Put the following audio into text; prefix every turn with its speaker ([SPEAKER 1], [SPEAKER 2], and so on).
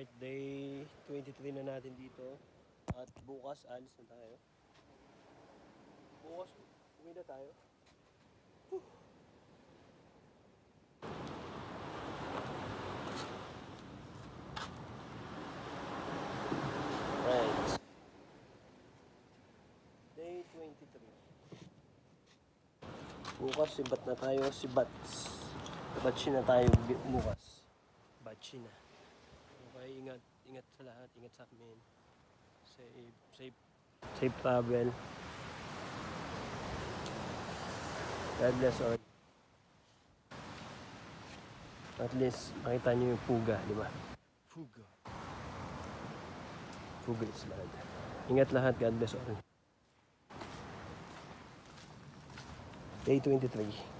[SPEAKER 1] Alright, day 23 na natin dito. At bukas, alis na tayo. Bukas, uwi na tayo. Right. Day 23. Bukas, sibat na tayo, sibats. Batsi na tayo bukas. Batsi na. Okay, ingat sa lahat, ingat sa amin. Safe travel. God bless all. At least makita nyo yung fuga, di ba? Fuga is lahat. Ingat lahat, God bless all. Day 23.